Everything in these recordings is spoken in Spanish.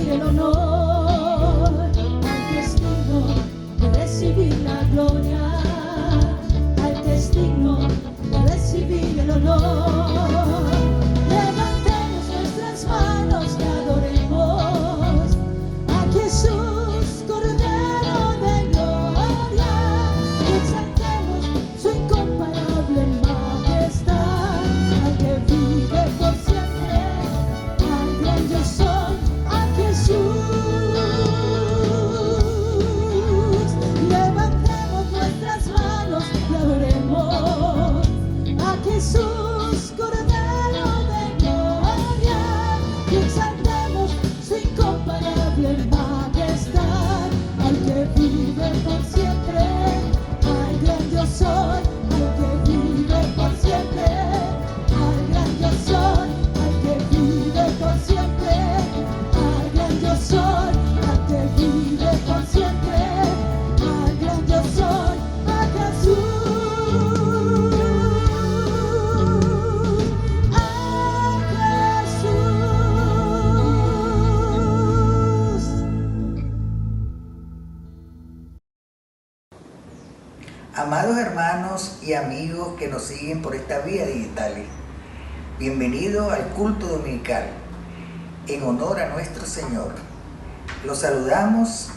recibir el honor, al que es digno de recibir la gloria, al que es digno de recibir el honor. Levantemos nuestras manos y adoremos a Jesús, Cordero de gloria, y exaltemos su incomparable majestad, al que vive por siempre, al gran yo soy, a Jesús. Levantemos nuestras manos y adoremos a Jesús, Cordero de gloria, y exaltemos su incomparable majestad, al que vive por siempre, al gran yo soy, al que vive por siempre, al gran yo soy, al que vive por siempre, al gran yo soy, al que vive por siempre, al gran yo soy, a Jesús, a Jesús. Amados hermanos y amigos que nos siguen por esta vía digital, bienvenidos al culto dominical en honor a nuestro Señor. Los saludamos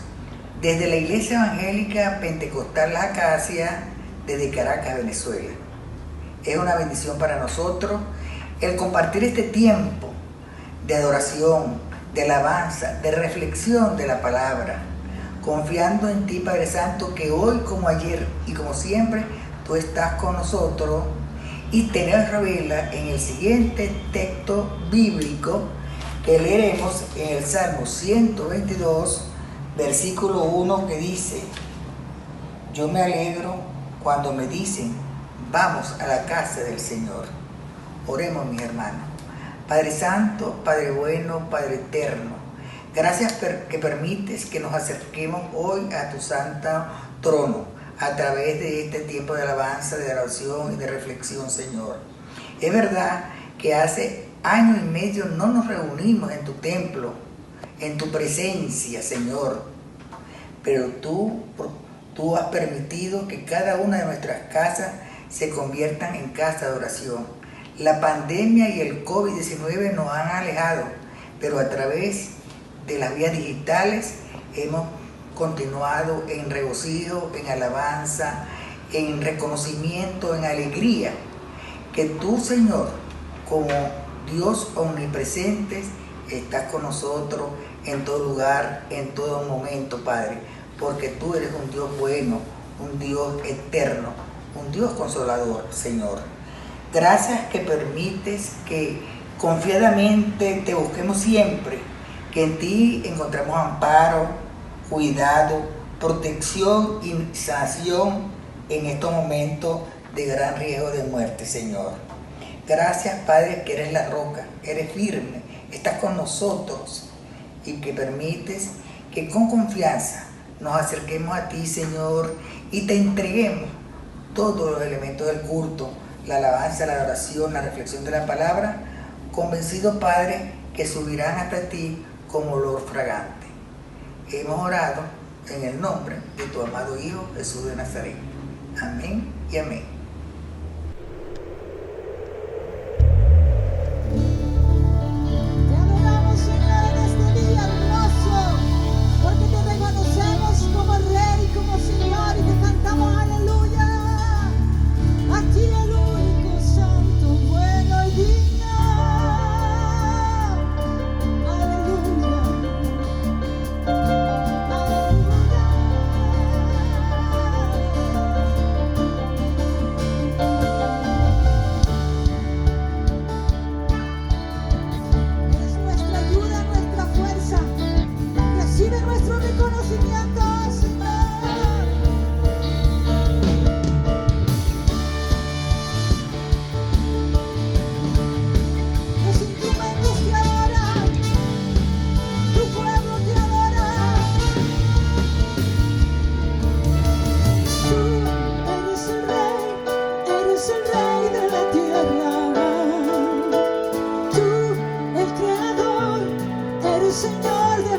desde la Iglesia Evangélica Pentecostal La Acacia, desde Caracas, Venezuela. Es una bendición para nosotros el compartir este tiempo de adoración, de alabanza, de reflexión de la palabra, confiando en ti, Padre Santo, que hoy como ayer y como siempre tú estás con nosotros, y te nos revela en el siguiente texto bíblico que leeremos en el Salmo 122, versículo 1, que dice: yo me alegro cuando me dicen, vamos a la casa del Señor. Oremos, mis hermanos. Padre Santo, Padre bueno, Padre eterno, gracias que permites que nos acerquemos hoy a tu santo trono a través de este tiempo de alabanza, de oración y de reflexión, Señor. Es verdad que hace año y medio no nos reunimos en tu templo, en tu presencia, Señor, pero tú has permitido que cada una de nuestras casas se conviertan en casa de oración. La pandemia y el COVID-19 nos han alejado, pero a través de las vías digitales hemos continuado en regocijo, en alabanza, en reconocimiento, en alegría, que tú, Señor, como Dios omnipresente, estás con nosotros en todo lugar, en todo momento, Padre, porque tú eres un Dios bueno, un Dios eterno, un Dios consolador, Señor. Gracias que permites que confiadamente te busquemos siempre, que en ti encontramos amparo, cuidado, protección y sanación en estos momentos de gran riesgo de muerte, Señor. Gracias, Padre, que eres la roca, eres firme, estás con nosotros, y que permites que con confianza nos acerquemos a ti, Señor, y te entreguemos todos los elementos del culto, la alabanza, la adoración, la reflexión de la palabra, convencidos, Padre, que subirán hasta ti como olor fragante. Hemos orado en el nombre de tu amado Hijo Jesús de Nazaret. Amén y amén. Te adoramos, Señor, en este día hermoso, porque te reconocemos como Rey, como Señor, y te cantamos aleluya. A ti el único santo, bueno y digno. Aleluya. Eres nuestra ayuda, nuestra fuerza. Recibe nuestro reconocimiento, Señor. Los instrumentos te adoran, tu pueblo te adora. Tú eres el rey de la tierra. Tú, el creador, eres Señor de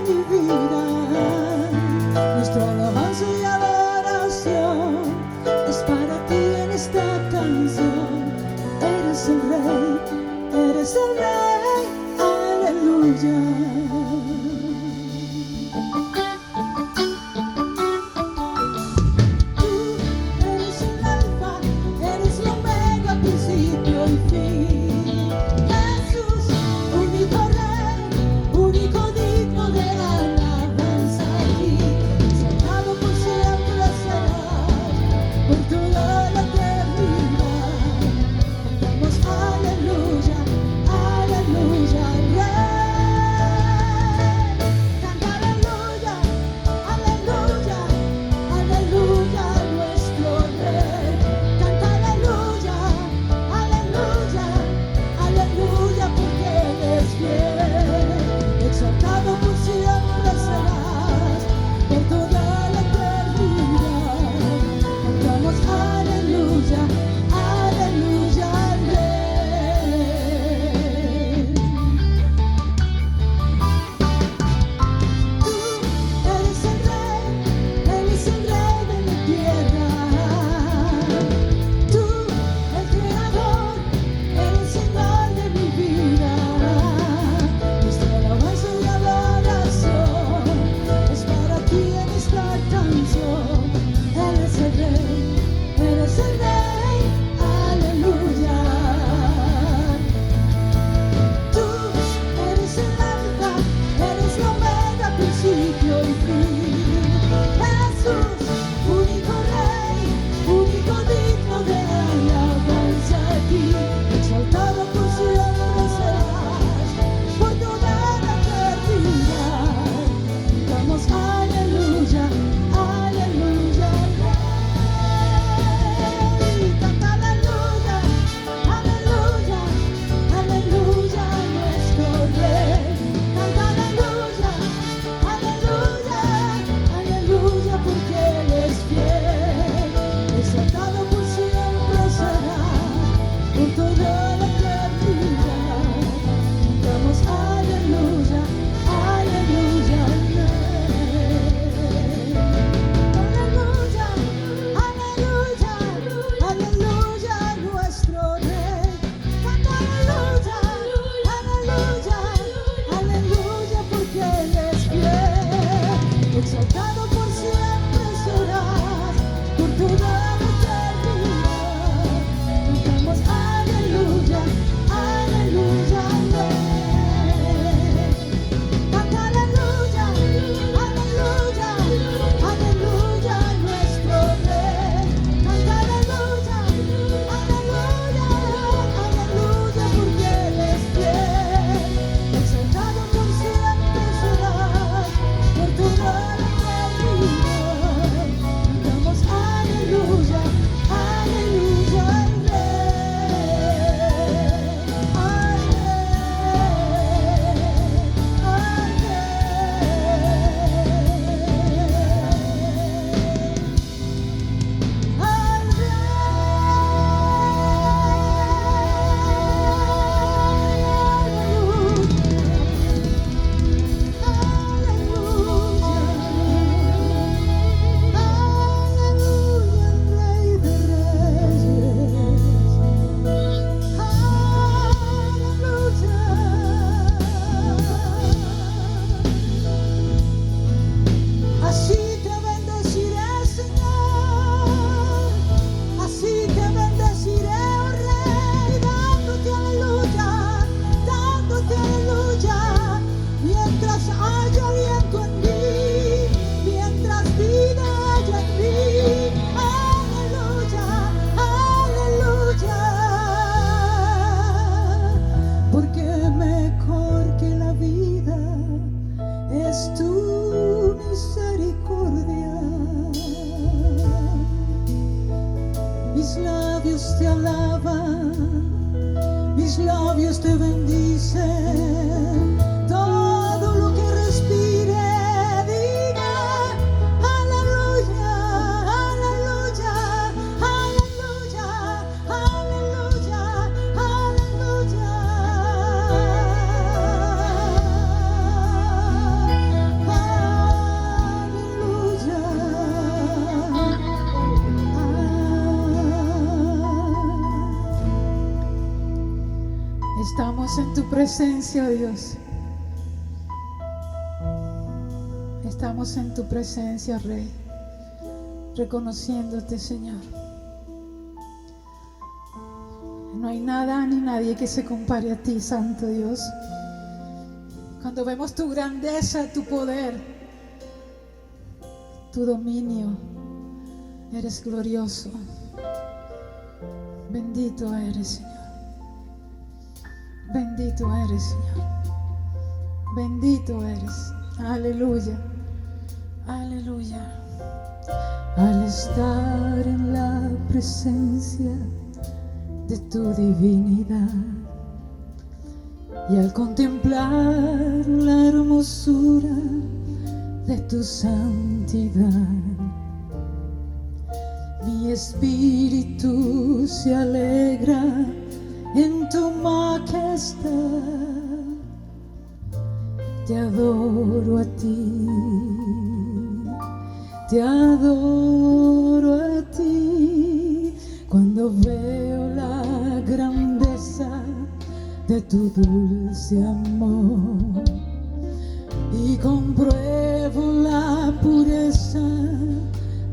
En tu presencia, Dios, Estamos en tu presencia, Rey, reconociéndote, Señor. No hay nada ni nadie que se compare a ti, Santo Dios. Cuando vemos tu grandeza, tu poder, tu dominio, eres glorioso. Bendito eres, Señor. Bendito eres, Señor. Bendito eres. Aleluya. Aleluya. Al estar en la presencia de tu divinidad y al contemplar la hermosura de tu santidad, mi espíritu se alegra en tu majestad. Te adoro a ti, te adoro a ti. Cuando veo la grandeza de tu dulce amor y compruebo la pureza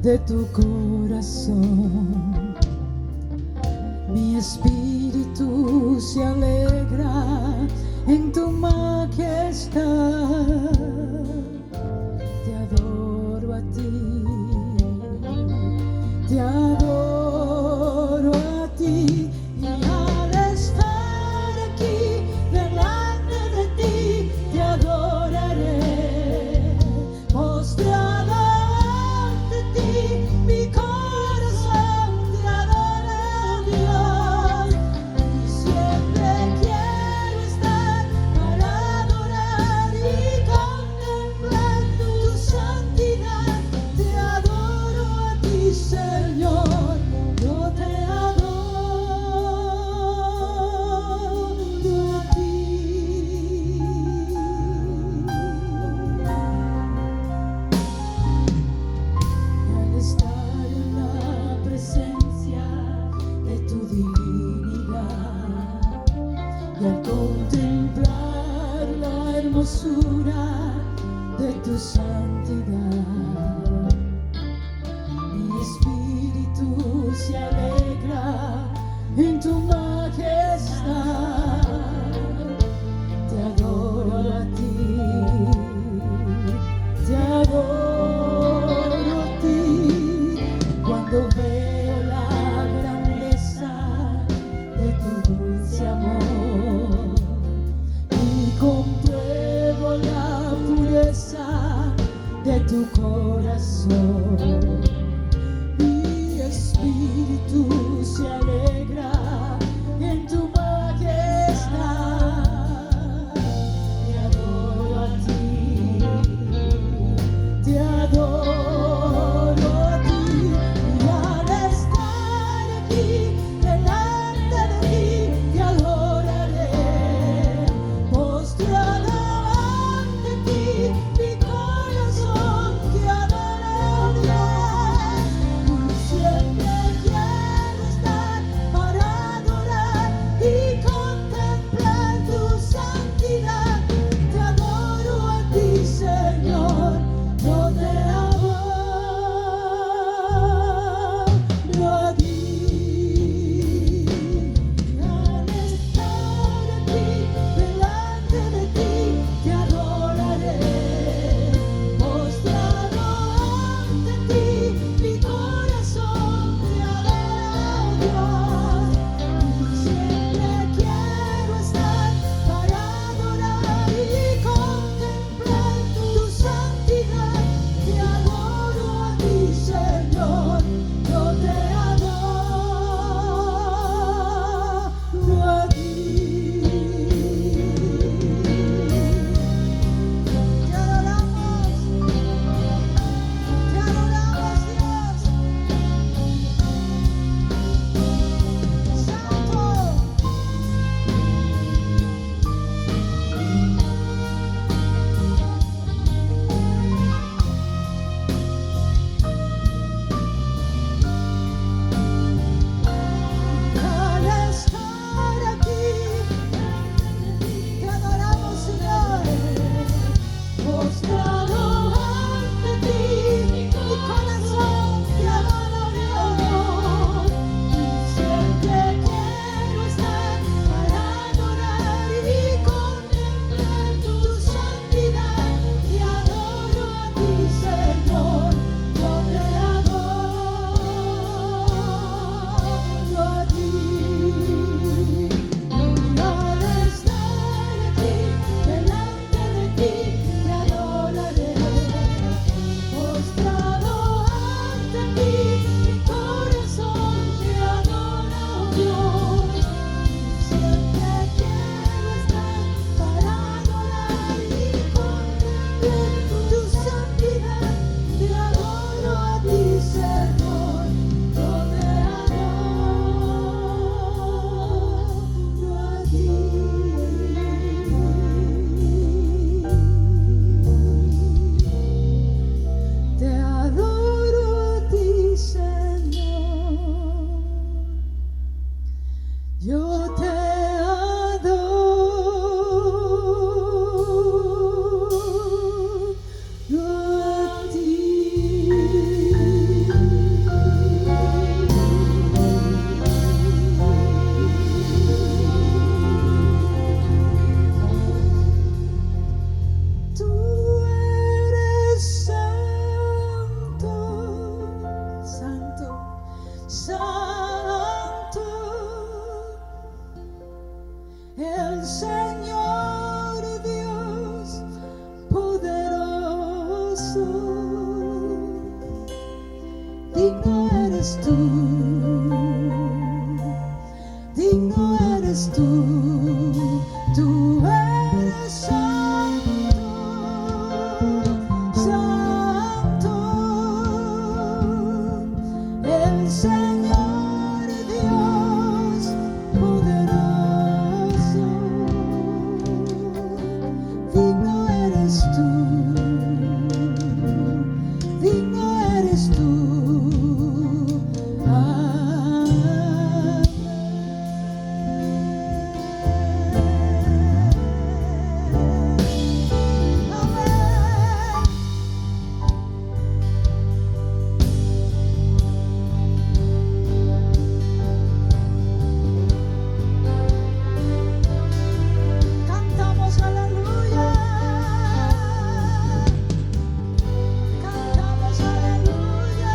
de tu corazón, mi espíritu se alegra en tu majestad. Te adoro a ti, te adoro a ti. Y al estar aquí delante de ti, te adoraré, postrada ante ti, mi corazón te adora, Dios. Y siempre quiero estar para adorar y contemplar tu santidad. Te adoro a ti, Señor, yo te adoro a ti. Y al estar en la presencia de tu divinidad y al contemplar la hermosura de tu santidad, mi espíritu se alegra en tu majestad. Te adoro a ti, te adoro a ti. Cuando veo la grandeza de tu dulce amor y compruebo la pureza de tu corazón, digno eres tú, digno eres tú. Cantamos aleluya, cantamos aleluya.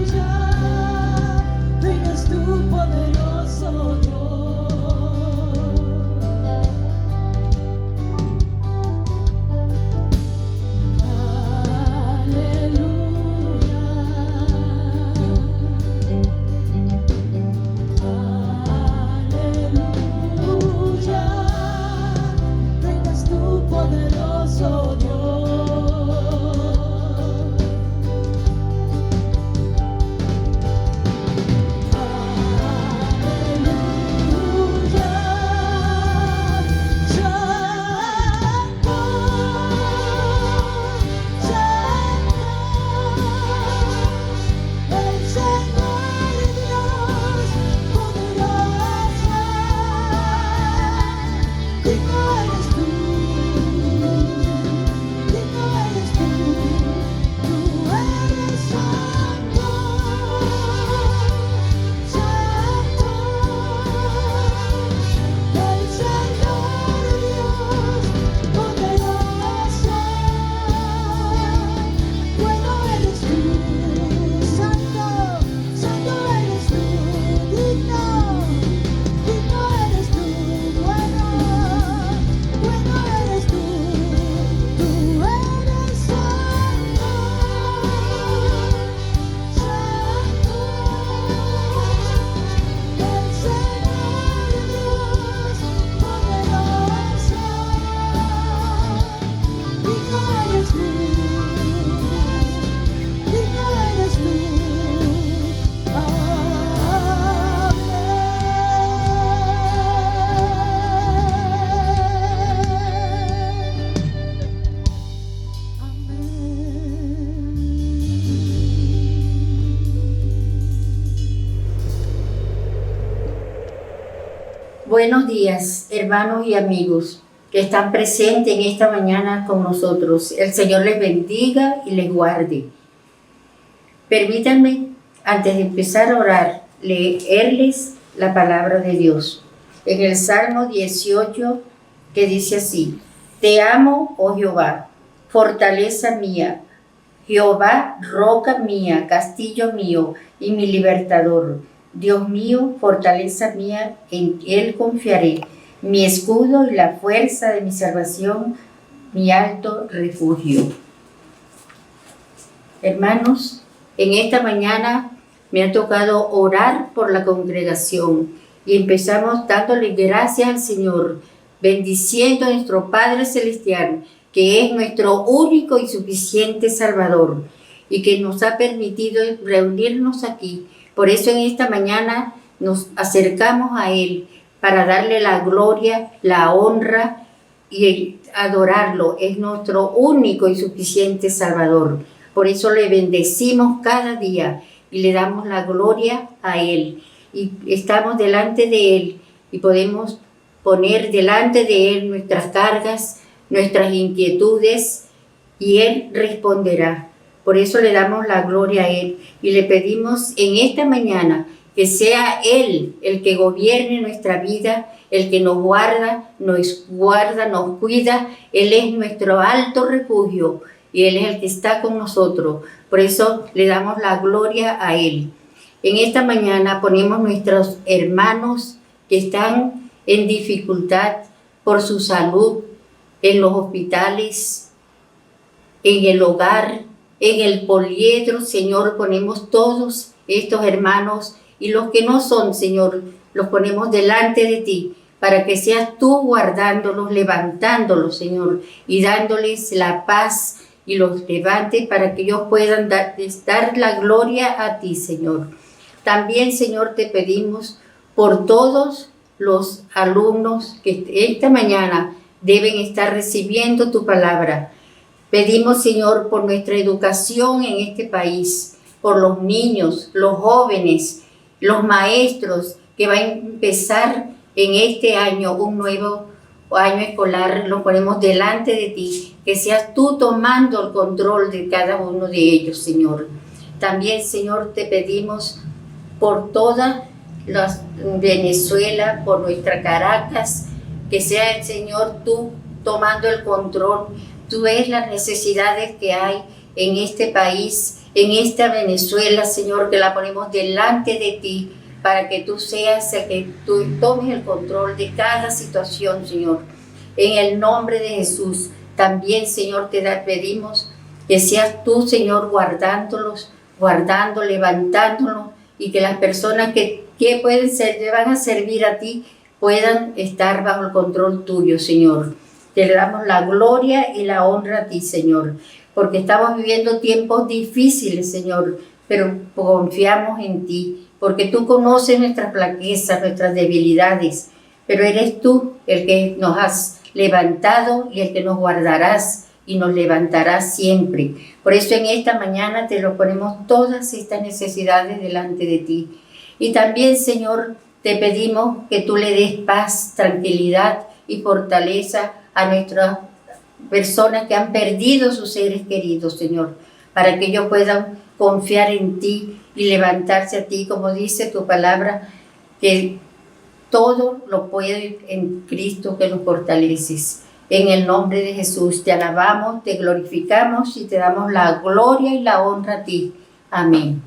Aleluya, vengas tú, poderoso Aleluya, vengas tú, poderoso Aleluya, Santo, el Señor Dios poderoso, digno eres tú, digno eres tú, tú eres santo, santo, el Señor Dios poderoso, bueno eres tú, santo, santo eres tú, digno eres tú, bueno eres tú eres santo, santo, el Señor Dios poderoso, digno eres tú, digno eres tú, Buenos días, hermanos y amigos que están presentes en esta mañana con nosotros. El Señor les bendiga y les guarde. Permítanme, antes de empezar a orar, leerles la palabra de Dios. En el Salmo 18, que dice así: Te amo, oh Jehová, fortaleza mía, Jehová, roca mía, castillo mío y mi libertador. Dios mío, fortaleza mía, en Él confiaré, mi escudo y la fuerza de mi salvación, mi alto refugio. Hermanos, en esta mañana me ha tocado orar por la congregación y empezamos dándole gracias al Señor, bendiciendo a nuestro Padre Celestial, que es nuestro único y suficiente Salvador y que nos ha permitido reunirnos aquí. Por eso en esta mañana nos acercamos a Él para darle la gloria, la honra y adorarlo. Es nuestro único y suficiente Salvador. Por eso le bendecimos cada día y le damos la gloria a Él. Y estamos delante de Él y podemos poner delante de Él nuestras cargas, nuestras inquietudes, y Él responderá. Por eso le damos la gloria a Él y le pedimos en esta mañana que sea Él el que gobierne nuestra vida, el que nos guarda, nos cuida. Él es nuestro alto refugio y Él es el que está con nosotros. Por eso le damos la gloria a Él. En esta mañana ponemos nuestros hermanos que están en dificultad por su salud en los hospitales, en el hogar, en el poliedro, Señor, ponemos todos estos hermanos y los que no son, Señor, los ponemos delante de ti, para que seas tú guardándolos, levantándolos, Señor, y dándoles la paz y los levantes para que ellos puedan dar la gloria a ti, Señor. También, Señor, te pedimos por todos los alumnos que esta mañana deben estar recibiendo tu palabra. Pedimos, Señor, por nuestra educación en este país, por los niños, los jóvenes, los maestros que van a empezar en este año un nuevo año escolar. Lo ponemos delante de ti, que seas tú tomando el control de cada uno de ellos, Señor. También, Señor, te pedimos por toda la Venezuela, por nuestra Caracas, que sea el Señor tú tomando el control. Tú ves las necesidades que hay en este país, en esta Venezuela, Señor, que la ponemos delante de ti, para que tú seas el que tú tomes el control de cada situación, Señor. En el nombre de Jesús, también, Señor, te pedimos que seas tú, Señor, guardándolos, levantándolos, y que las personas que pueden ser, que van a servir a ti, puedan estar bajo el control tuyo, Señor. Te damos la gloria y la honra a ti, Señor, porque estamos viviendo tiempos difíciles, Señor, pero confiamos en ti, porque tú conoces nuestras flaquezas, nuestras debilidades, pero eres tú el que nos has levantado y el que nos guardarás y nos levantarás siempre. Por eso en esta mañana te lo ponemos todas estas necesidades delante de ti. Y también, Señor, te pedimos que tú le des paz, tranquilidad y fortaleza a nuestras personas que han perdido sus seres queridos, Señor, para que ellos puedan confiar en ti y levantarse a ti, como dice tu palabra, que todo lo puede en Cristo que nos fortaleces. En el nombre de Jesús te alabamos, te glorificamos y te damos la gloria y la honra a ti. Amén.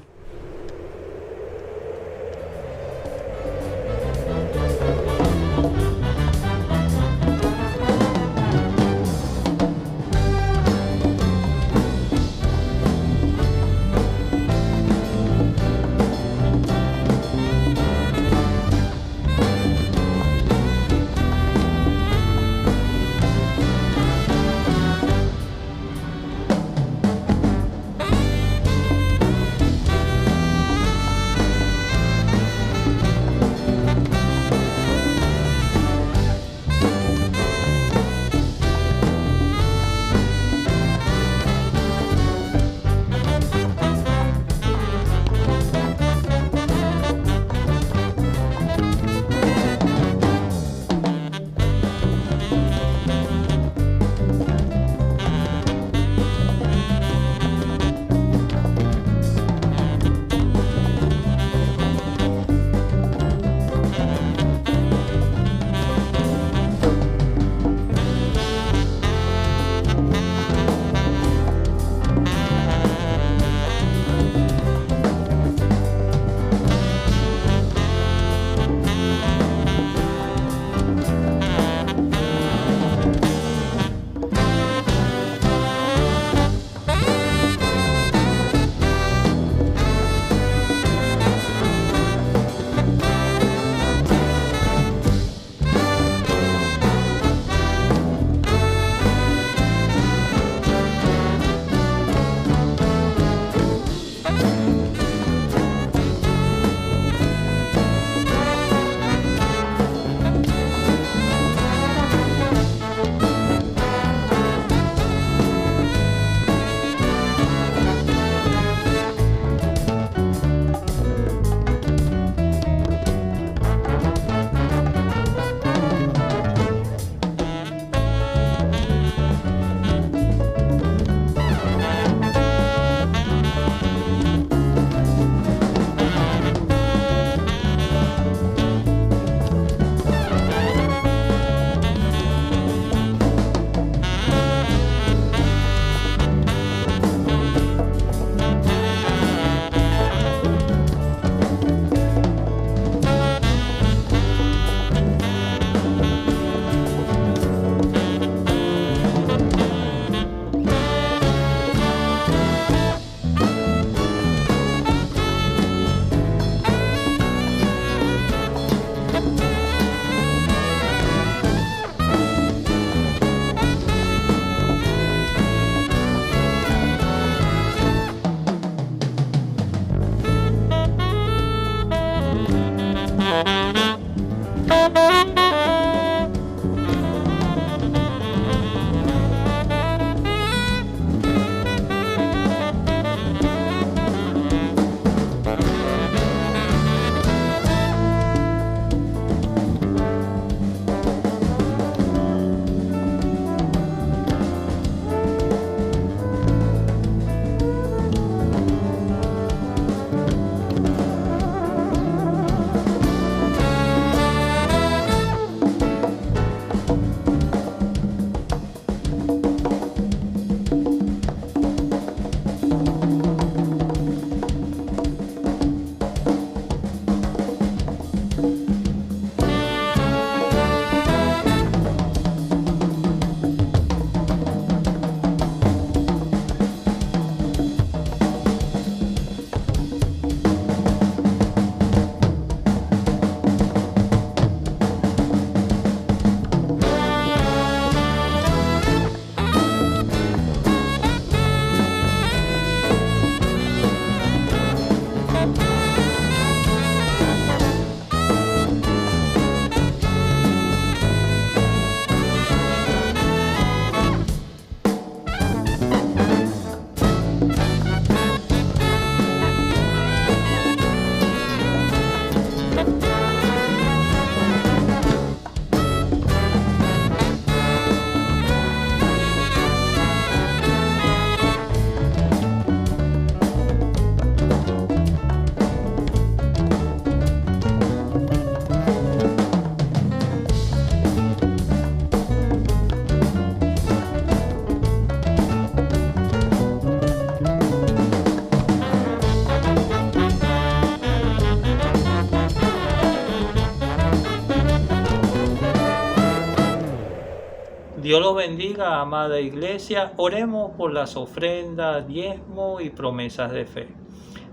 Dios los bendiga, amada iglesia. Oremos por las ofrendas, diezmo y promesas de fe.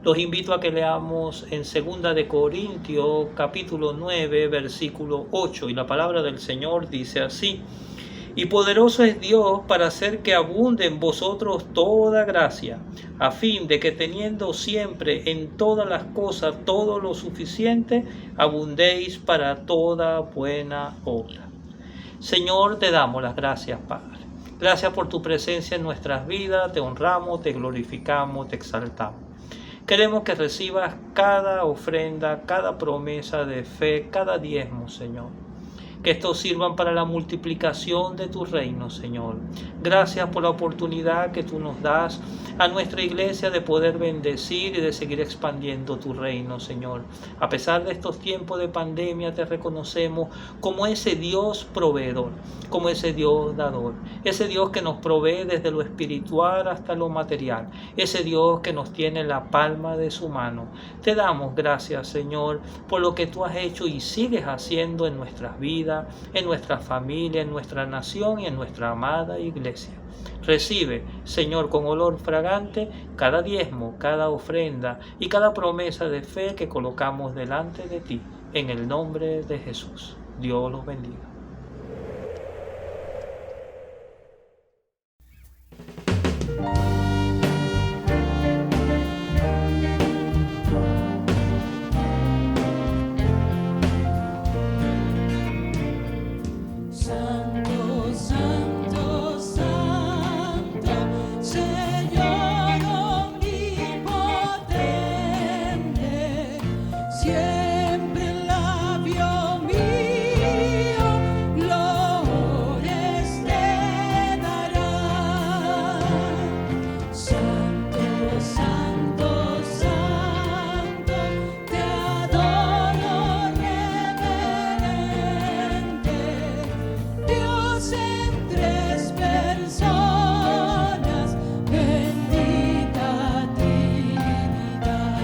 Los invito a que leamos en 2 de Corintios, capítulo 9, versículo 8. Y la palabra del Señor dice así: Y poderoso es Dios para hacer que abunde en vosotros toda gracia, a fin de que teniendo siempre en todas las cosas todo lo suficiente, abundéis para toda buena obra. Señor, te damos las gracias, Padre. Gracias por tu presencia en nuestras vidas. Te honramos, te glorificamos, te exaltamos. Queremos que recibas cada ofrenda, cada promesa de fe, cada diezmo, Señor. Que estos sirvan para la multiplicación de tu reino, Señor. Gracias por la oportunidad que tú nos das a nuestra iglesia de poder bendecir y de seguir expandiendo tu reino, Señor. A pesar de estos tiempos de pandemia, te reconocemos como ese Dios proveedor, como ese Dios dador, ese Dios que nos provee desde lo espiritual hasta lo material, ese Dios que nos tiene en la palma de su mano. Te damos gracias, Señor, por lo que tú has hecho y sigues haciendo en nuestras vidas, en nuestra familia, en nuestra nación y en nuestra amada iglesia. Recibe, Señor, con olor fragante cada diezmo, cada ofrenda y cada promesa de fe que colocamos delante de ti, en el nombre de Jesús. Dios los bendiga. Santo, santo, santo, Señor omnipotente, siempre el labio mío glorias te dará. Santo, santo, santo, te adoro reverente, Dios en tres personas, bendita Trinidad.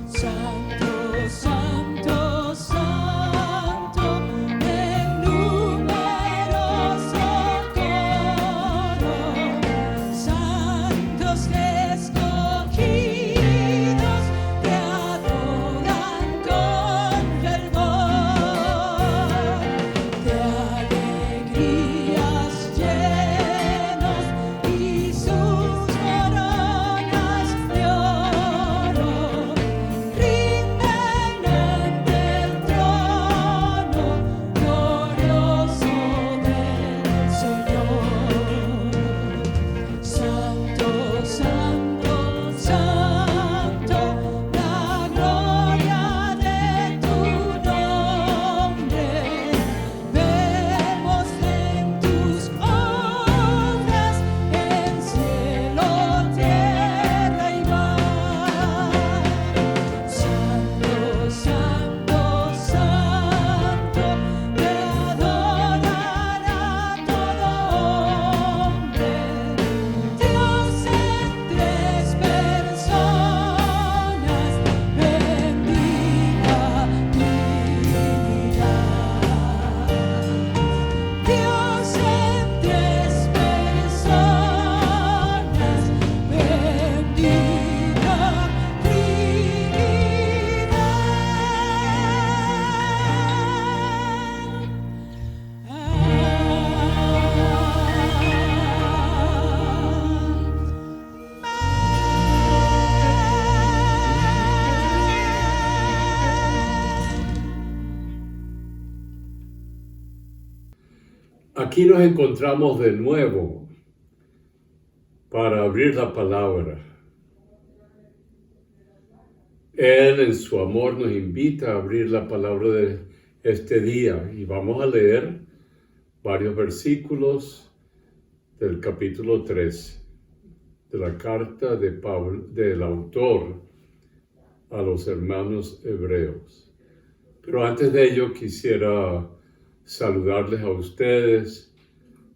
Santo, santo, santo, en numeroso coro, santos escogidos te adoran con fervor, de alegrías llenos y sus coronas de oro rinden ante el trono glorioso del Señor. Santo, santo, santo, la gloria de tu nombre vemos en tus obras, en cielo, tierra y mar. Santo, santo, santo, te adorará todo hombre, Dios en tres personas, bendita Trinidad. Dios en tres personas, bendita Aquí nos encontramos de nuevo para abrir la palabra. Él en su amor nos invita a abrir la palabra de este día y vamos a leer varios versículos del capítulo 3 de la carta de Pablo, del autor a los hermanos hebreos. Pero antes de ello quisiera saludarles a ustedes,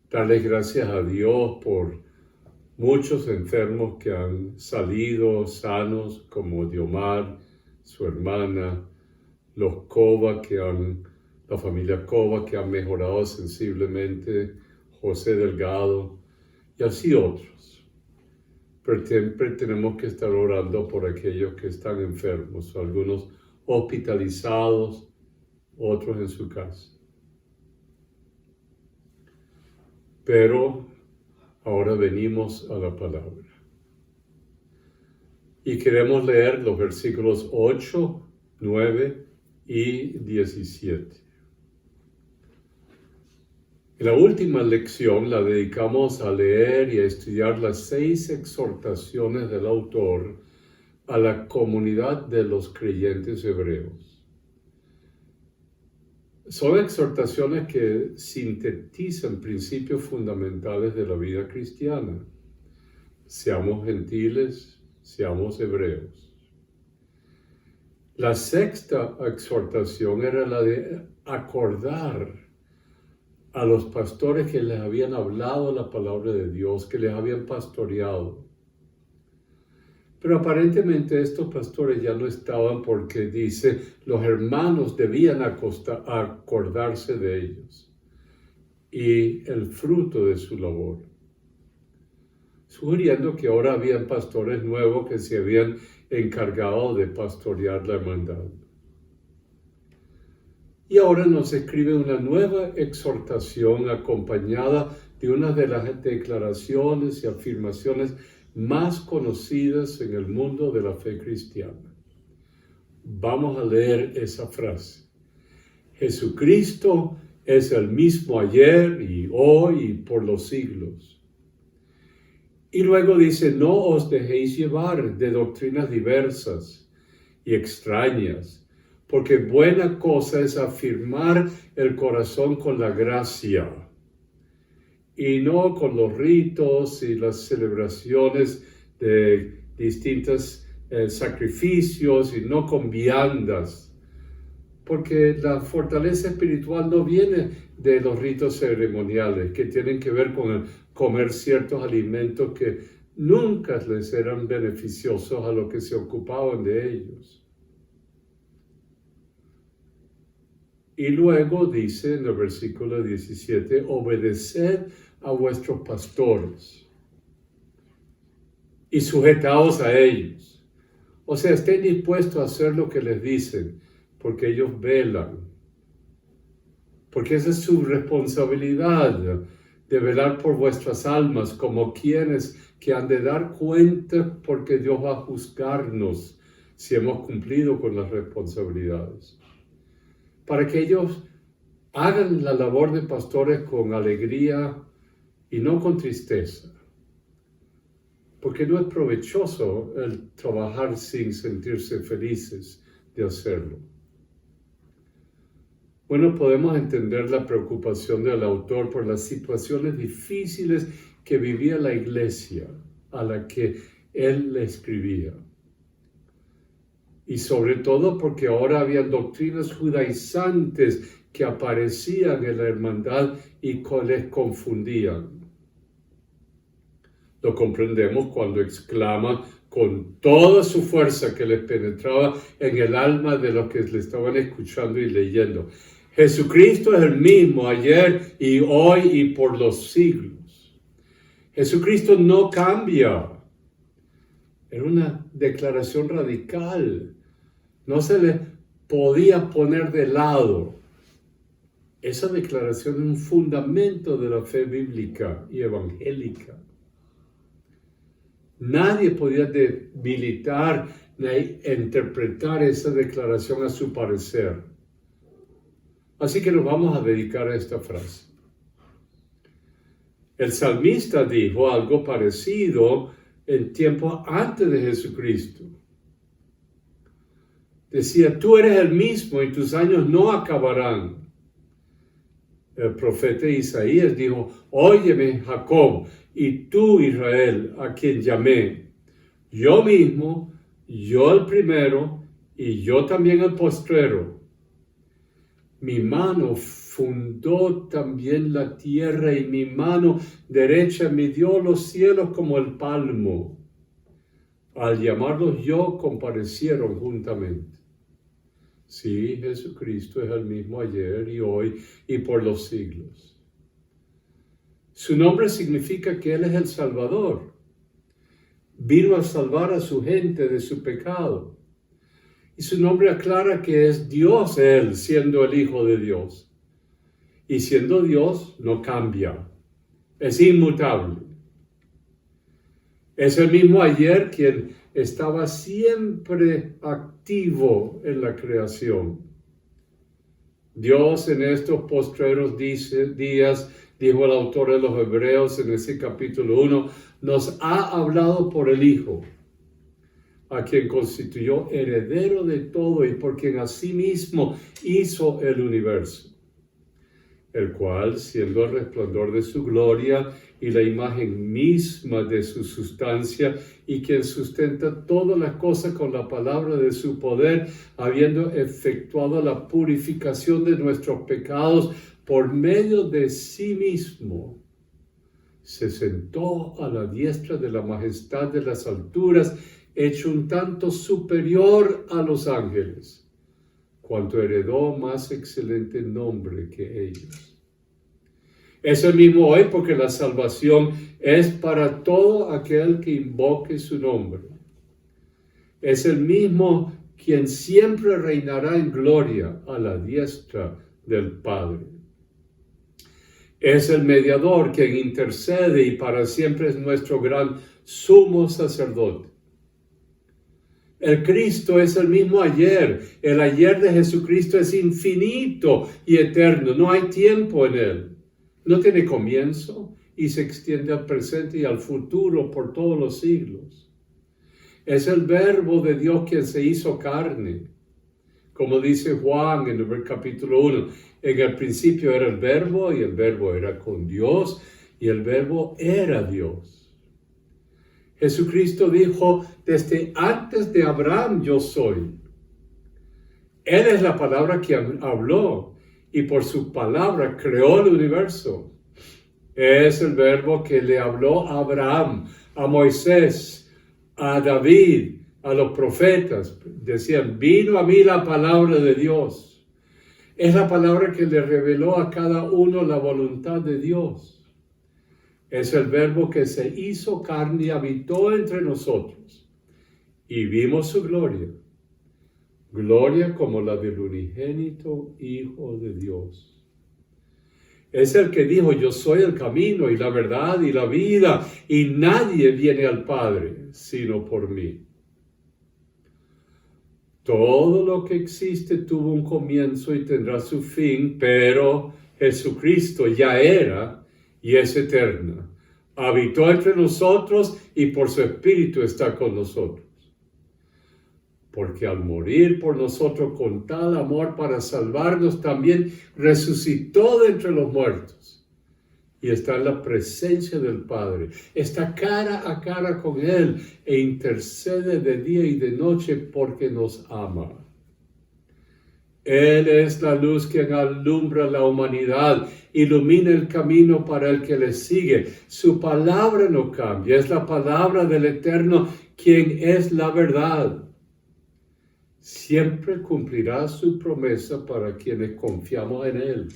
darles gracias a Dios por muchos enfermos que han salido sanos, como Diomar, su hermana, los Cova que han la familia Cova, que ha mejorado sensiblemente, José Delgado, y así otros. Pero siempre tenemos que estar orando por aquellos que están enfermos, algunos hospitalizados, otros en su casa. Pero ahora venimos a la palabra. Y queremos leer los versículos 8, 9 y 17. La última lección la dedicamos a leer y a estudiar las 6 exhortaciones del autor a la comunidad de los creyentes hebreos. Son exhortaciones que sintetizan principios fundamentales de la vida cristiana. Seamos gentiles, seamos hebreos. La 6ª exhortación era la de acordar a los pastores que les habían hablado la palabra de Dios, que les habían pastoreado. Pero aparentemente estos pastores ya no estaban, porque dice, los hermanos debían acordarse de ellos y el fruto de su labor, sugiriendo que ahora habían pastores nuevos que se habían encargado de pastorear la hermandad. Y ahora nos escribe una nueva exhortación acompañada de una de las declaraciones y afirmaciones más conocidas en el mundo de la fe cristiana. Vamos a leer esa frase. Jesucristo es el mismo ayer y hoy y por los siglos. Y luego dice, no os dejéis llevar de doctrinas diversas y extrañas, porque buena cosa es afirmar el corazón con la gracia, y no con los ritos y las celebraciones de distintos sacrificios, y no con viandas, porque la fortaleza espiritual no viene de los ritos ceremoniales, que tienen que ver con el comer ciertos alimentos que nunca les eran beneficiosos a los que se ocupaban de ellos. Y luego dice en el versículo 17, obedeced a vuestros pastores y sujetaos a ellos. O sea, estén dispuestos a hacer lo que les dicen, porque ellos velan. Porque esa es su responsabilidad, de velar por vuestras almas, como quienes que han de dar cuenta, porque Dios va a juzgarnos si hemos cumplido con las responsabilidades. Para que ellos hagan la labor de pastores con alegría y no con tristeza. Porque no es provechoso el trabajar sin sentirse felices de hacerlo. Bueno, podemos entender la preocupación del autor por las situaciones difíciles que vivía la iglesia a la que él le escribía. Y sobre todo porque ahora había doctrinas judaizantes que aparecían en la hermandad y les confundían. Lo comprendemos cuando exclama con toda su fuerza que les penetraba en el alma de los que le estaban escuchando y leyendo. Jesucristo es el mismo ayer y hoy y por los siglos. Jesucristo no cambia. Era una declaración radical. No se le podía poner de lado. Esa declaración es un fundamento de la fe bíblica y evangélica. Nadie podía debilitar ni interpretar esa declaración a su parecer. Así que nos vamos a dedicar a esta frase. El salmista dijo algo parecido en tiempo antes de Jesucristo. Decía, tú eres el mismo y tus años no acabarán. El profeta Isaías dijo, óyeme Jacob y tú Israel, a quien llamé. Yo mismo, yo el primero y yo también el postrero. Mi mano fundó también la tierra y mi mano derecha midió los cielos como el palmo. Al llamarlos yo comparecieron juntamente. Sí, Jesucristo es el mismo ayer y hoy y por los siglos. Su nombre significa que Él es el Salvador. Vino a salvar a su gente de su pecado. Y su nombre aclara que es Dios Él, siendo el Hijo de Dios. Y siendo Dios, no cambia. Es inmutable. Es el mismo ayer quien estaba siempre activo en la creación. Dios en estos postreros días, dijo el autor de los Hebreos en ese capítulo 1, nos ha hablado por el Hijo, a quien constituyó heredero de todo y por quien asimismo hizo el universo, el cual, siendo el resplandor de su gloria y la imagen misma de su sustancia, y quien sustenta todas las cosas con la palabra de su poder, habiendo efectuado la purificación de nuestros pecados por medio de sí mismo, se sentó a la diestra de la majestad de las alturas, hecho un tanto superior a los ángeles, cuanto heredó más excelente nombre que ellos. Es el mismo hoy porque la salvación es para todo aquel que invoque su nombre. Es el mismo quien siempre reinará en gloria a la diestra del Padre. Es el mediador quien intercede y para siempre es nuestro gran sumo sacerdote. El Cristo es el mismo ayer. El ayer de Jesucristo es infinito y eterno. No hay tiempo en él. No tiene comienzo y se extiende al presente y al futuro por todos los siglos. Es el Verbo de Dios quien se hizo carne. Como dice Juan en el capítulo 1, en el principio era el Verbo y el Verbo era con Dios y el Verbo era Dios. Jesucristo dijo, desde antes de Abraham yo soy. Él es la palabra que habló y por su palabra creó el universo. Es el Verbo que le habló a Abraham, a Moisés, a David, a los profetas. Decían, vino a mí la palabra de Dios. Es la palabra que le reveló a cada uno la voluntad de Dios. Es el Verbo que se hizo carne y habitó entre nosotros. Y vimos su gloria. Gloria como la del unigénito Hijo de Dios. Es el que dijo, yo soy el camino y la verdad y la vida, y nadie viene al Padre sino por mí. Todo lo que existe tuvo un comienzo y tendrá su fin, pero Jesucristo ya era y es eterna. Habitó entre nosotros y por su Espíritu está con nosotros. Porque al morir por nosotros con tal amor para salvarnos, también resucitó de entre los muertos. Y está en la presencia del Padre. Está cara a cara con Él e intercede de día y de noche porque nos ama. Él es la luz que alumbra la humanidad, ilumina el camino para el que le sigue. Su palabra no cambia, es la palabra del Eterno, quien es la verdad. Siempre cumplirá su promesa para quienes confiamos en Él.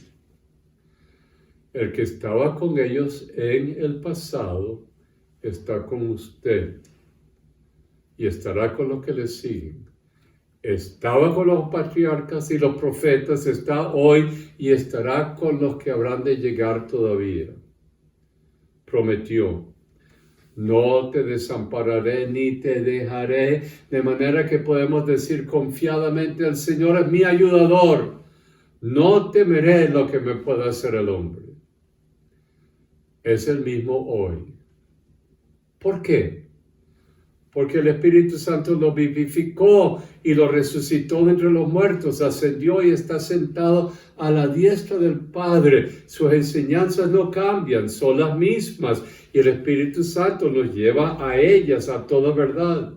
El que estaba con ellos en el pasado está con usted y estará con los que le siguen. Estaba con los patriarcas y los profetas, está hoy y estará con los que habrán de llegar todavía. Prometió, no te desampararé ni te dejaré, de manera que podemos decir confiadamente, el Señor es mi ayudador, no temeré lo que me pueda hacer el hombre. Es el mismo hoy. ¿Por qué? Porque el Espíritu Santo lo vivificó y lo resucitó de entre los muertos, ascendió y está sentado a la diestra del Padre. Sus enseñanzas no cambian, son las mismas y el Espíritu Santo nos lleva a ellas, a toda verdad.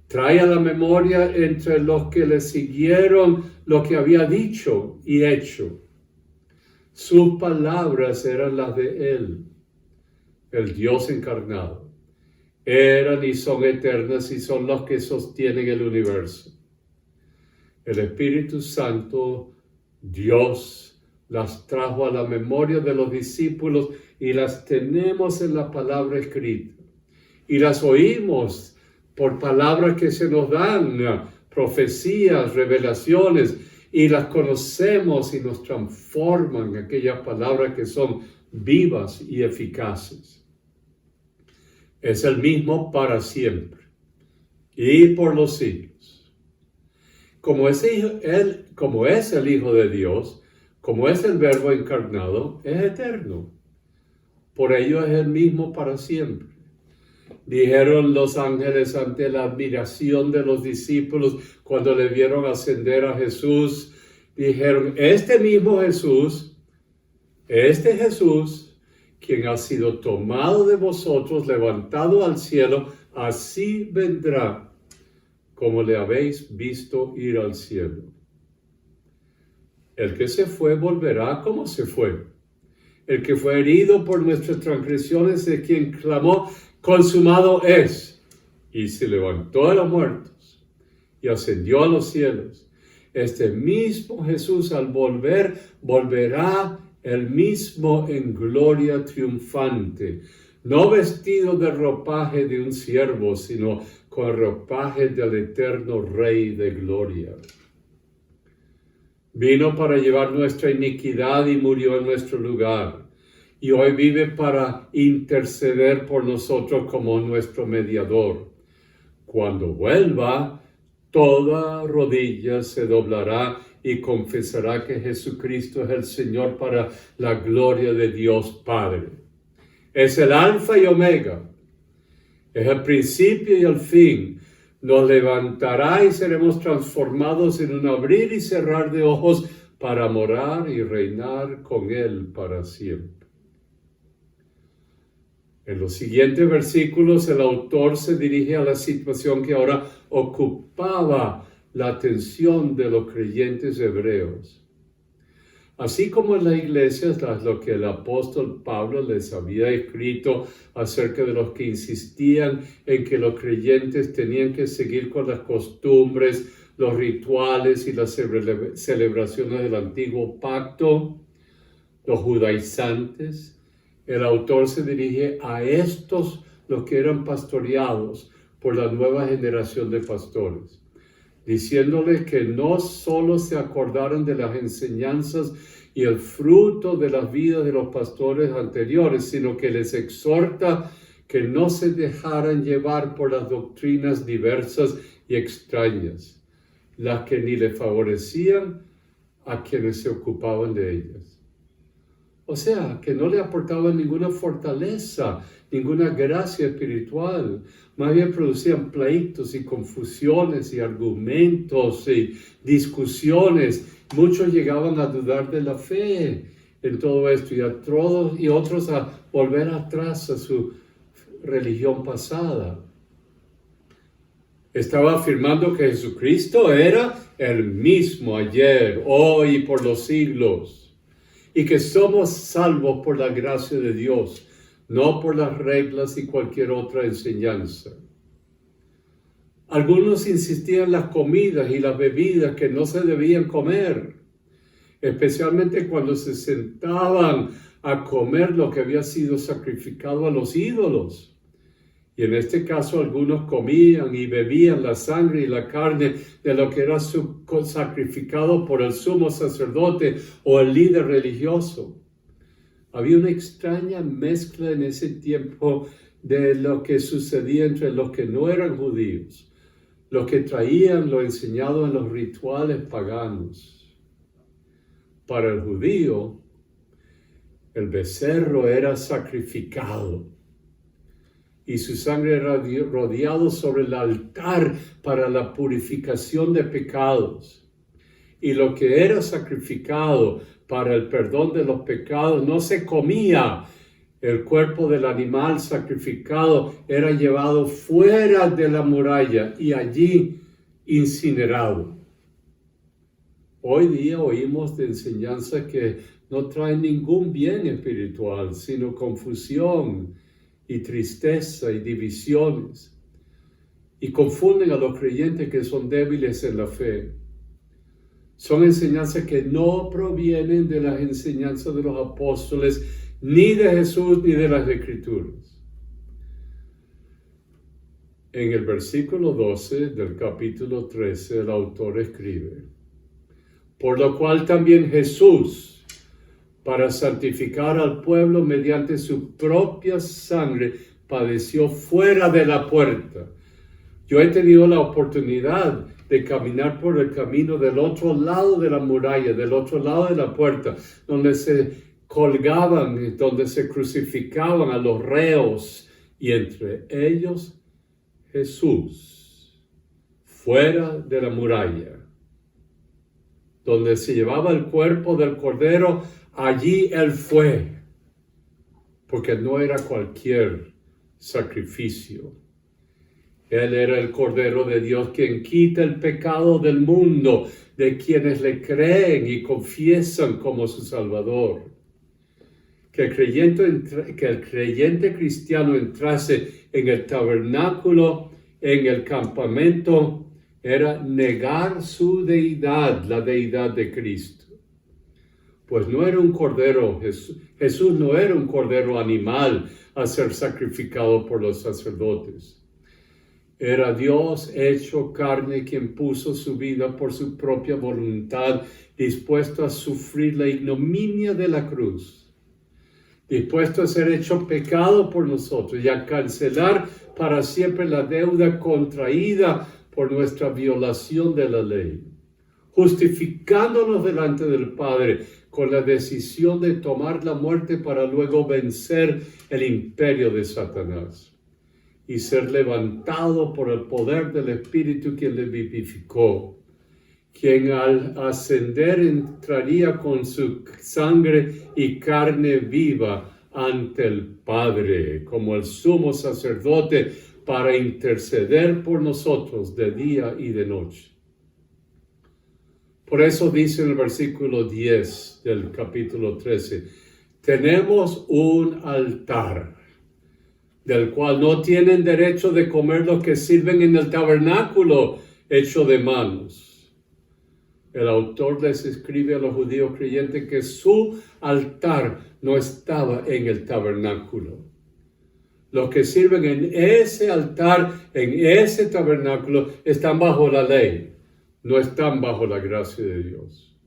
Trae a la memoria entre los que le siguieron lo que había dicho y hecho. Sus palabras eran las de Él, el Dios encarnado. Eran y son eternas y son los que sostienen el universo. El Espíritu Santo, Dios, las trajo a la memoria de los discípulos y las tenemos en la palabra escrita. Y las oímos por palabras que se nos dan, profecías, revelaciones, y las conocemos y nos transforman aquellas palabras que son vivas y eficaces. Es el mismo para siempre y por los siglos. Como es el Hijo de Dios, como es el Verbo encarnado, es eterno. Por ello es el mismo para siempre. Dijeron los ángeles ante la admiración de los discípulos cuando le vieron ascender a Jesús. Dijeron, este mismo Jesús, este Jesús, quien ha sido tomado de vosotros, levantado al cielo, así vendrá como le habéis visto ir al cielo. El que se fue volverá como se fue. El que fue herido por nuestras transgresiones, de quien clamó, consumado es, y se levantó de los muertos y ascendió a los cielos. Este mismo Jesús al volver, volverá el mismo en gloria triunfante, no vestido de ropaje de un siervo, sino con ropaje del eterno Rey de gloria. Vino para llevar nuestra iniquidad y murió en nuestro lugar. Y hoy vive para interceder por nosotros como nuestro mediador. Cuando vuelva, toda rodilla se doblará y confesará que Jesucristo es el Señor para la gloria de Dios Padre. Es el Alfa y Omega. Es el principio y el fin. Nos levantará y seremos transformados en un abrir y cerrar de ojos para morar y reinar con Él para siempre. En los siguientes versículos, el autor se dirige a la situación que ahora ocupaba la atención de los creyentes hebreos. Así como en la iglesia, lo que el apóstol Pablo les había escrito acerca de los que insistían en que los creyentes tenían que seguir con las costumbres, los rituales y las celebraciones del antiguo pacto, los judaizantes. El autor se dirige a estos, los que eran pastoreados por la nueva generación de pastores, diciéndoles que no solo se acordaran de las enseñanzas y el fruto de las vidas de los pastores anteriores, sino que les exhorta que no se dejaran llevar por las doctrinas diversas y extrañas, las que ni le favorecían a quienes se ocupaban de ellas. O sea, que no le aportaban ninguna fortaleza, ninguna gracia espiritual. Más bien producían pleitos y confusiones y argumentos y discusiones. Muchos llegaban a dudar de la fe en todo esto y otros a volver atrás a su religión pasada. Estaba afirmando que Jesucristo era el mismo ayer, hoy y por los siglos. Y que somos salvos por la gracia de Dios, no por las reglas y cualquier otra enseñanza. Algunos insistían en las comidas y las bebidas que no se debían comer, especialmente cuando se sentaban a comer lo que había sido sacrificado a los ídolos. Y en este caso algunos comían y bebían la sangre y la carne de lo que era sacrificado por el sumo sacerdote o el líder religioso. Había una extraña mezcla en ese tiempo de lo que sucedía entre los que no eran judíos, los que traían lo enseñado en los rituales paganos. Para el judío, el becerro era sacrificado y su sangre era rodeado sobre el altar para la purificación de pecados. Y lo que era sacrificado para el perdón de los pecados no se comía. El cuerpo del animal sacrificado era llevado fuera de la muralla y allí incinerado. Hoy día oímos de enseñanzas que no traen ningún bien espiritual, sino confusión y tristeza y divisiones, y confunden a los creyentes que son débiles en la fe. Son enseñanzas que no provienen de las enseñanzas de los apóstoles, ni de Jesús, ni de las Escrituras. En el versículo 12 del capítulo 13, el autor escribe: por lo cual también Jesús, para santificar al pueblo mediante su propia sangre, padeció fuera de la puerta. Yo he tenido la oportunidad de caminar por el camino del otro lado de la muralla, del otro lado de la puerta, donde se colgaban, donde se crucificaban a los reos, y entre ellos Jesús, fuera de la muralla, donde se llevaba el cuerpo del Cordero, allí Él fue, porque no era cualquier sacrificio. Él era el Cordero de Dios, quien quita el pecado del mundo, de quienes le creen y confiesan como su Salvador. Que el creyente cristiano entrase en el tabernáculo, en el campamento, era negar su deidad, la deidad de Cristo. Pues no era un cordero, Jesús no era un cordero animal a ser sacrificado por los sacerdotes. Era Dios hecho carne quien puso su vida por su propia voluntad, dispuesto a sufrir la ignominia de la cruz, dispuesto a ser hecho pecado por nosotros y a cancelar para siempre la deuda contraída por nuestra violación de la ley, justificándonos delante del Padre con la decisión de tomar la muerte para luego vencer el imperio de Satanás y ser levantado por el poder del Espíritu quien le vivificó, quien al ascender entraría con su sangre y carne viva ante el Padre, como el sumo sacerdote, para interceder por nosotros de día y de noche. Por eso dice en el versículo 10 del capítulo 13, tenemos un altar, del cual no tienen derecho de comer los que sirven en el tabernáculo hecho de manos. El autor les escribe a los judíos creyentes que su altar no estaba en el tabernáculo. Los que sirven en ese altar, en ese tabernáculo, están bajo la ley, no están bajo la gracia de Dios.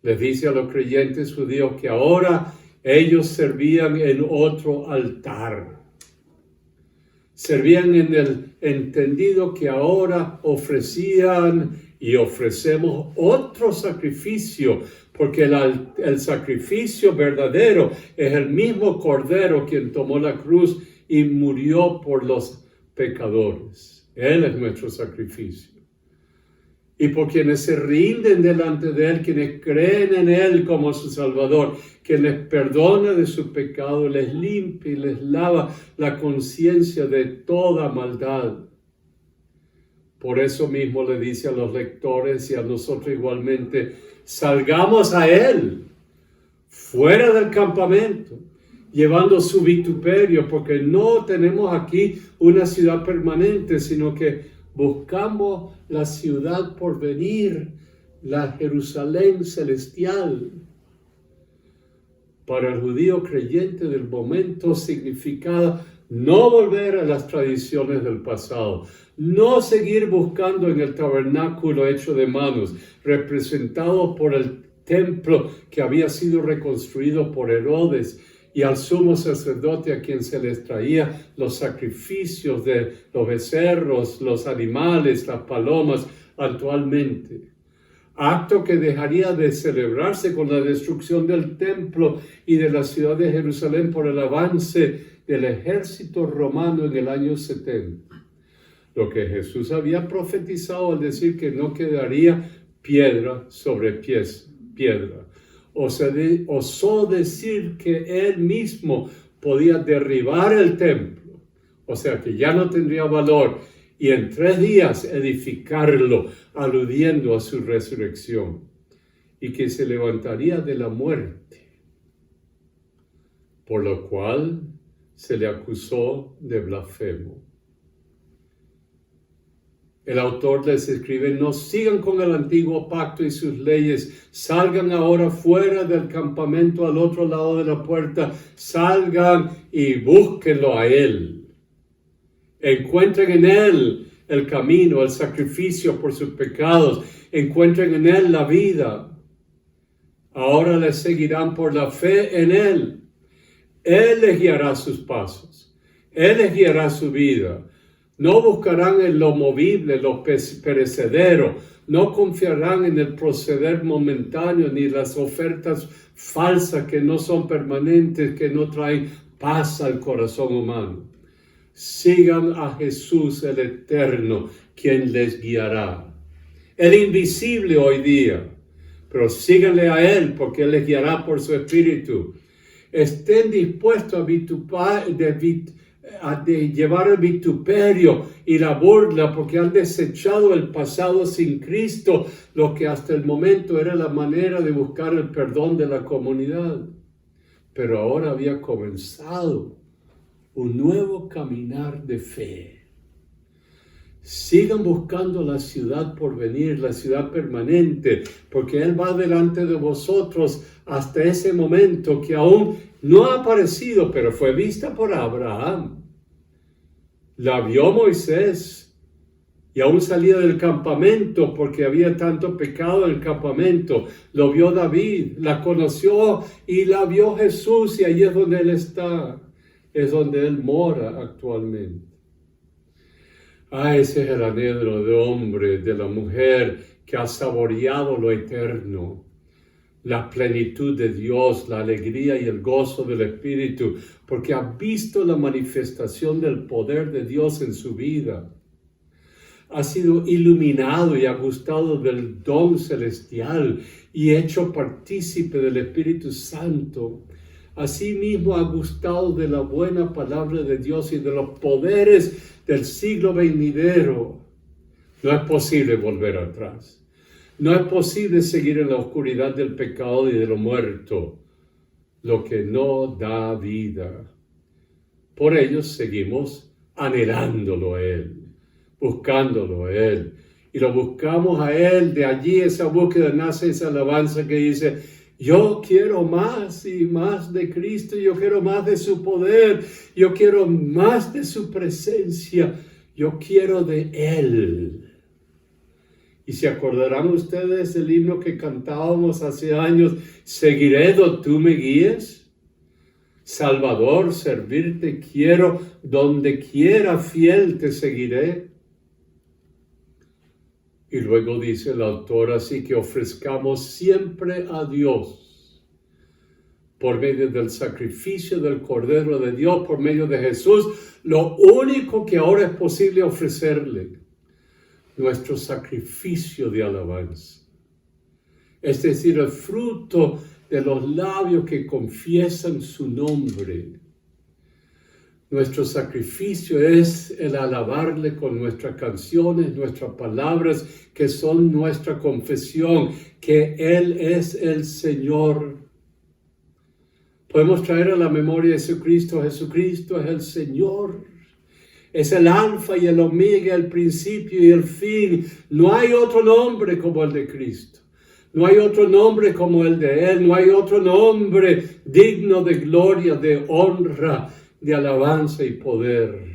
Les dice a los creyentes judíos que ahora ellos servían en otro altar. Servían en el entendido que ahora ofrecían y ofrecemos otro sacrificio, porque el sacrificio verdadero es el mismo Cordero quien tomó la cruz y murió por los pecadores. Él es nuestro sacrificio. Y por quienes se rinden delante de Él, quienes creen en Él como su Salvador, que les perdona de su pecado, les limpia y les lava la conciencia de toda maldad. Por eso mismo le dice a los lectores y a nosotros igualmente, salgamos a Él, fuera del campamento, llevando su vituperio, porque no tenemos aquí una ciudad permanente, sino que buscamos la ciudad por venir, la Jerusalén celestial. Para el judío creyente del momento significaba no volver a las tradiciones del pasado, no seguir buscando en el tabernáculo hecho de manos, representado por el templo que había sido reconstruido por Herodes, y al sumo sacerdote a quien se les traía los sacrificios de los becerros, los animales, las palomas actualmente. Acto que dejaría de celebrarse con la destrucción del templo y de la ciudad de Jerusalén por el avance del ejército romano en el año 70. Lo que Jesús había profetizado al decir que no quedaría piedra sobre piedra. Osó decir que Él mismo podía derribar el templo, o sea que ya no tendría valor, y en 3 días edificarlo, aludiendo a su resurrección, y que se levantaría de la muerte, por lo cual se le acusó de blasfemo. El autor les escribe: no sigan con el antiguo pacto y sus leyes, salgan ahora fuera del campamento al otro lado de la puerta, salgan y búsquenlo a Él. Encuentren en Él el camino, el sacrificio por sus pecados, encuentren en Él la vida. Ahora les seguirán por la fe en Él. Él les guiará sus pasos, Él les guiará su vida. No buscarán en lo movible, lo perecedero. No confiarán en el proceder momentáneo ni las ofertas falsas que no son permanentes, que no traen paz al corazón humano. Sigan a Jesús el Eterno, quien les guiará. El invisible hoy día, pero síganle a Él porque Él les guiará por su Espíritu. Estén dispuestos a llevar el vituperio y la burla porque han desechado el pasado sin Cristo, lo que hasta el momento era la manera de buscar el perdón de la comunidad. Pero ahora había comenzado un nuevo caminar de fe. Sigan buscando la ciudad por venir, la ciudad permanente, porque Él va delante de vosotros hasta ese momento que aún no ha aparecido, pero fue vista por Abraham. La vio Moisés y aún salía del campamento porque había tanto pecado en el campamento. Lo vio David, la conoció y la vio Jesús, y ahí es donde Él está, es donde Él mora actualmente. Ese es el anhelo de hombre, de la mujer que ha saboreado lo eterno, la plenitud de Dios, la alegría y el gozo del Espíritu, porque ha visto la manifestación del poder de Dios en su vida. Ha sido iluminado y ha gustado del don celestial y hecho partícipe del Espíritu Santo. Asimismo ha gustado de la buena palabra de Dios y de los poderes del siglo venidero. No es posible volver atrás. No es posible seguir en la oscuridad del pecado y de lo muerto, lo que no da vida. Por ello seguimos anhelándolo a Él, buscándolo a Él. Y lo buscamos a Él, de allí esa búsqueda nace esa alabanza que dice: yo quiero más y más de Cristo, yo quiero más de su poder, yo quiero más de su presencia, yo quiero de Él. Y se acordarán ustedes del himno que cantábamos hace años: seguiré donde tú me guíes. Salvador, servirte quiero, donde quiera fiel te seguiré. Y luego dice el autor: así que ofrezcamos siempre a Dios, por medio del sacrificio del Cordero de Dios, por medio de Jesús, lo único que ahora es posible ofrecerle, nuestro sacrificio de alabanza. Es decir, el fruto de los labios que confiesan su nombre. Nuestro sacrificio es el alabarle con nuestras canciones, nuestras palabras, que son nuestra confesión, que Él es el Señor. Podemos traer a la memoria de Jesucristo. Jesucristo es el Señor. Es el alfa y el omega, el principio y el fin. No hay otro nombre como el de Cristo. No hay otro nombre como el de Él. No hay otro nombre digno de gloria, de honra, de alabanza y poder.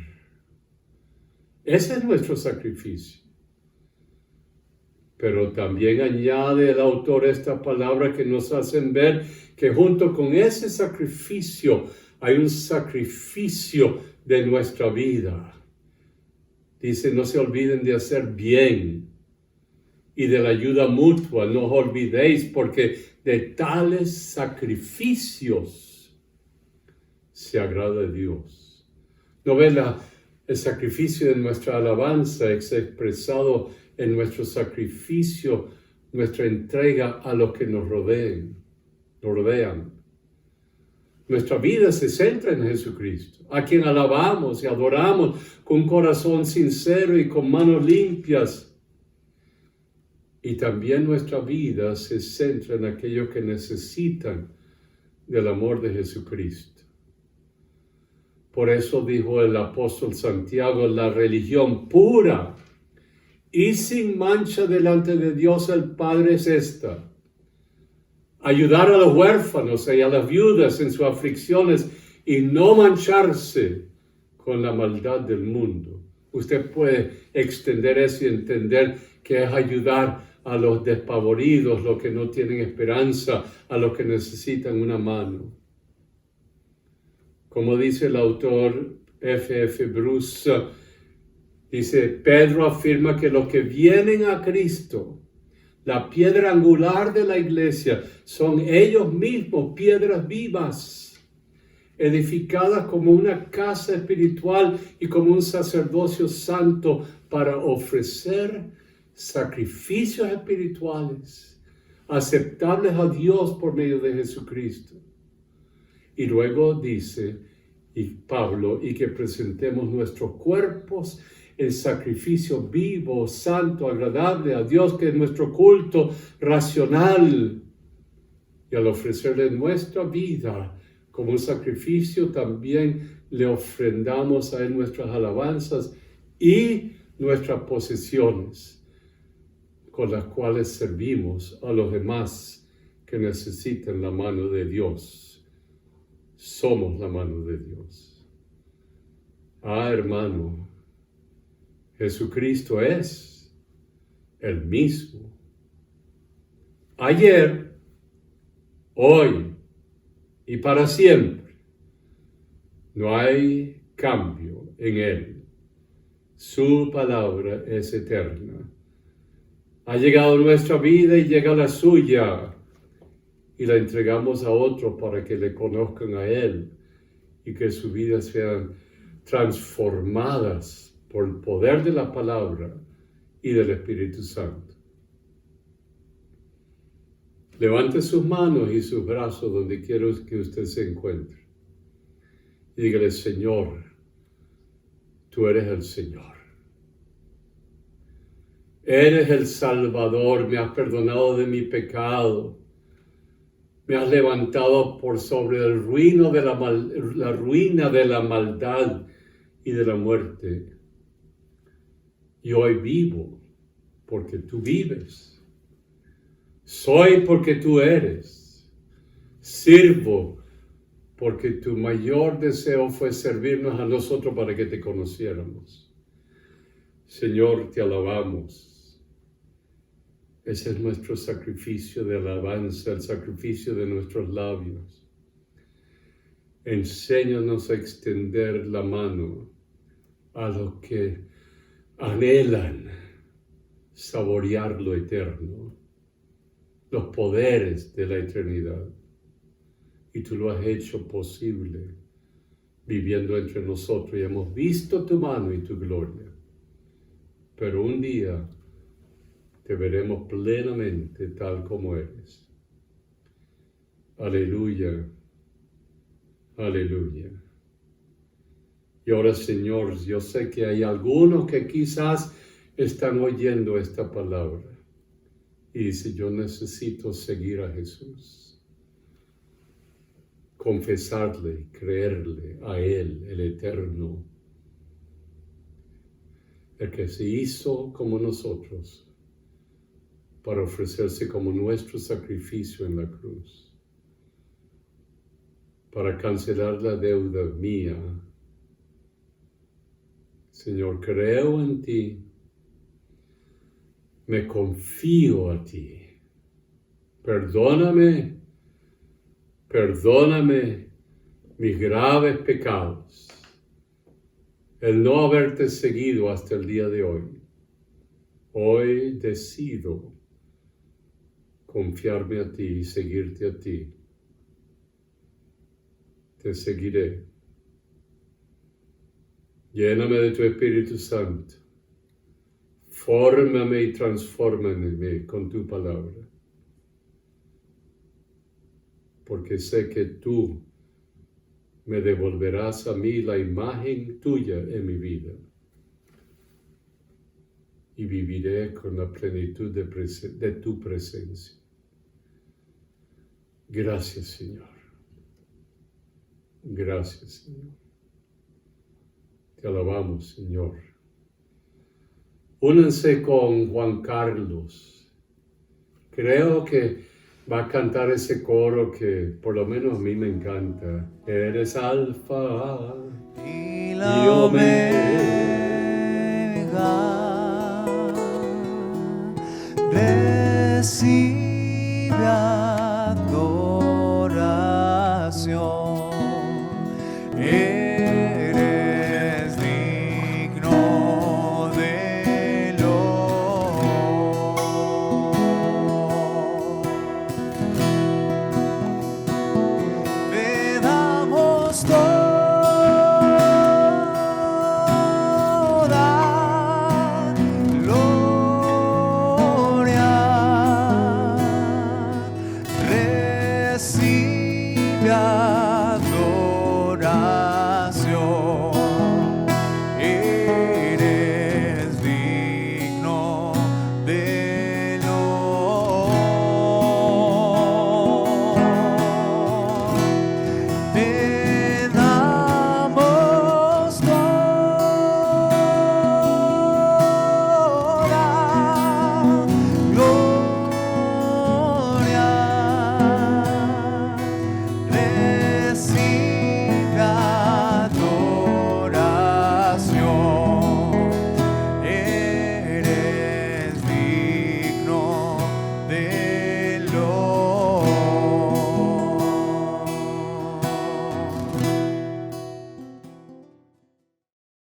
Ese es nuestro sacrificio. Pero también añade el autor esta palabra que nos hacen ver que junto con ese sacrificio hay un sacrificio de nuestra vida. Dice: no se olviden de hacer bien y de la ayuda mutua. No os olvidéis, porque de tales sacrificios se agrada a Dios. ¿No ve el sacrificio de nuestra alabanza es expresado en nuestro sacrificio, nuestra entrega a los que nos rodean? Nuestra vida se centra en Jesucristo, a quien alabamos y adoramos con un corazón sincero y con manos limpias. Y también nuestra vida se centra en aquellos que necesitan del amor de Jesucristo. Por eso dijo el apóstol Santiago: la religión pura y sin mancha delante de Dios el Padre es esta: ayudar a los huérfanos y a las viudas en sus aflicciones y no mancharse con la maldad del mundo. Usted puede extender eso y entender que es ayudar a los despavoridos, los que no tienen esperanza, a los que necesitan una mano. Como dice el autor F.F. Bruce, dice: Pedro afirma que los que vienen a Cristo, la piedra angular de la iglesia, son ellos mismos piedras vivas, edificadas como una casa espiritual y como un sacerdocio santo para ofrecer sacrificios espirituales aceptables a Dios por medio de Jesucristo. Y luego dice, y Pablo, y que presentemos nuestros cuerpos en sacrificio vivo, santo, agradable a Dios, que es nuestro culto racional. Y al ofrecerle nuestra vida como un sacrificio, también le ofrendamos a Él nuestras alabanzas y nuestras posesiones, con las cuales servimos a los demás que necesitan la mano de Dios. Somos la mano de Dios. Ah, hermano, Jesucristo es el mismo. Ayer, hoy y para siempre. No hay cambio en Él. Su palabra es eterna. Ha llegado nuestra vida y llega la suya, y la entregamos a otros para que le conozcan a Él y que sus vidas sean transformadas por el poder de la palabra y del Espíritu Santo. Levante sus manos y sus brazos donde quiera que usted se encuentre. Y dígale: Señor, tú eres el Señor. Eres el Salvador, me has perdonado de mi pecado. Me has levantado por sobre el ruino de la ruina de la maldad y de la muerte. Y hoy vivo porque tú vives. Soy porque tú eres. Sirvo porque tu mayor deseo fue servirnos a nosotros para que te conociéramos. Señor, te alabamos. Ese es nuestro sacrificio de alabanza, el sacrificio de nuestros labios. Enséñanos a extender la mano a los que anhelan saborear lo eterno, los poderes de la eternidad. Y tú lo has hecho posible viviendo entre nosotros y hemos visto tu mano y tu gloria. Pero un día te veremos plenamente tal como eres. Aleluya, aleluya. Y ahora, Señor, yo sé que hay algunos que quizás están oyendo esta palabra y dicen: yo necesito seguir a Jesús, confesarle, creerle a Él, el Eterno, el que se hizo como nosotros, para ofrecerse como nuestro sacrificio en la cruz, para cancelar la deuda mía. Señor, creo en ti, me confío a ti. Perdóname mis graves pecados, el no haberte seguido hasta el día de hoy. Hoy decido confiarme a ti y seguirte a ti. Te seguiré. Lléname de tu Espíritu Santo. Fórmame y transfórmame con tu palabra. Porque sé que tú me devolverás a mí la imagen tuya en mi vida. Y viviré con la plenitud de tu presencia. Gracias, Señor. Gracias, Señor. Te alabamos, Señor. Únanse con Juan Carlos. Creo que va a cantar ese coro que por lo menos a mí me encanta. Eres alfa y omega.